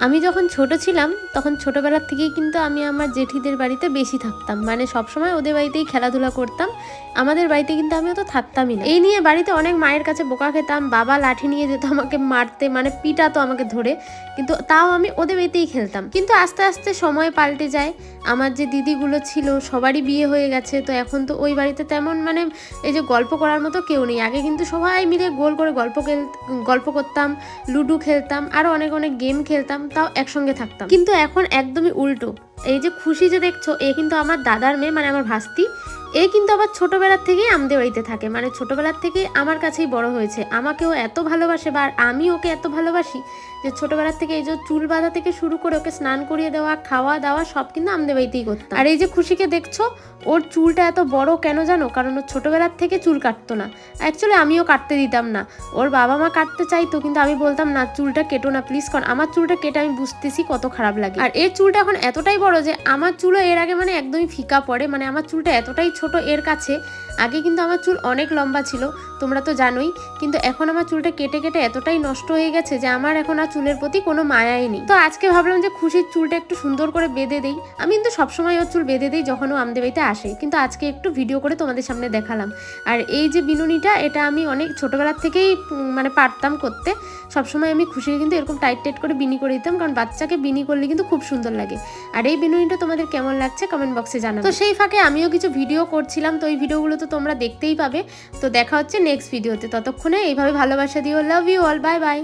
আমি যখন ছোট ছিলাম তখন ছোটবেলার থেকেই কিন্তু আমি আমার জেঠিদের বাড়িতে বেশি থাকতাম, মানে সবসময় ওদের বাড়িতেই খেলাধুলা করতাম। আমাদের বাড়িতে কিন্তু আমি অত থাকতামই না। এই নিয়ে বাড়িতে অনেক মায়ের কাছে বোকা খেতাম, বাবা লাঠি নিয়ে যেত আমাকে মারতে, মানে পিটাতো আমাকে ধরে, কিন্তু তাও আমি ওদের বাড়িতেই খেলতাম। কিন্তু আস্তে আস্তে সময় পাল্টে যায়, আমার যে দিদিগুলো ছিল সবারই বিয়ে হয়ে গেছে, তো এখন তো ওই বাড়িতে তেমন মানে এই যে গল্প করার মতো কেউ নেই। আগে কিন্তু সবাই মিলে গোল করে গল্প করতাম, লুডো খেলতাম, আরও অনেক অনেক গেম খেলতাম, তাও একসঙ্গে থাকতাম। কিন্তু এখন একদমই উল্টো। এই যে খুশি যে দেখছো, এ কিন্তু আমার দাদার মেয়ে, মানে আমার ভাস্তি। এ কিন্তু আবার ছোটবেলার থেকেই আমাদের বাড়িতে থাকে, মানে ছোটবেলার থেকেই আমার কাছেই বড় হয়েছে। আমাকেও এত ভালোবাসে বা আমি ওকে এত ভালোবাসি যে ছোটবেলার থেকে এই যে চুল বাঁধা থেকে শুরু করে ওকে স্নান করিয়ে দেওয়া, খাওয়া দাওয়া সব কিন্তু আমাদের বাড়িতেই করতাম। আর এই যে খুশিকে দেখছো, ওর চুলটা এত বড় কেন জানো? কারণ ও ছোটবেলার থেকে চুল কাটতো না। অ্যাকচুয়ালি আমিও কাটতে দিতাম না, ওর বাবা মা কাটতে চাইতো, কিন্তু আমি বলতাম না, চুলটা কেটো না প্লিজ, কারণ আমার চুলটা কেটে আমি বুঝতেছি কত খারাপ লাগে। আর এর চুলটা এখন এতটাই বড় যে আমার চুলও এর আগে মানে একদমই ফিকা পড়ে, মানে আমার চুলটা এতটাই ছোট এর কাছে। আগে কিন্তু আমার চুল অনেক লম্বা ছিল, তোমরা তো জানোই, কিন্তু এখন আমার চুলটা কেটে কেটে এতটাই নষ্ট হয়ে গেছে যে আমার এখন আর চুলের প্রতি কোনো মায়াই নেই। তো আজকে ভাবলাম যে খুশির চুলটা একটু সুন্দর করে বেঁধে দেই। আমি কিন্তু সবসময় ওর চুল বেঁধে দিই যখন ও আমাদের বাড়িতে আসে, কিন্তু আজকে একটু ভিডিও করে তোমাদের সামনে দেখালাম। আর এই যে বিনুনিটা, এটা আমি অনেক ছোটবেলার থেকেই মানে পারতাম করতে। সবসময় আমি খুশিকে কিন্তু এরকম টাইট টাইট করে বিনি করে দিতাম, কারণ বাচ্চাকে বিনি করলে কিন্তু খুব সুন্দর লাগে। আর এই বিনুনিটা তোমাদের কেমন লাগছে কমেন্ট বক্সে জানাবে। তো সেই ফাঁকে আমিও কিছু ভিডিও করছিলাম, তো এই ভিডিওগুলো তো তোমরা দেখতেই পাবে। তো দেখা হচ্ছে নেক্সট ভিডিওতে, ততক্ষণে এইভাবে ভালোবাসা দিও। Love you all, bye by.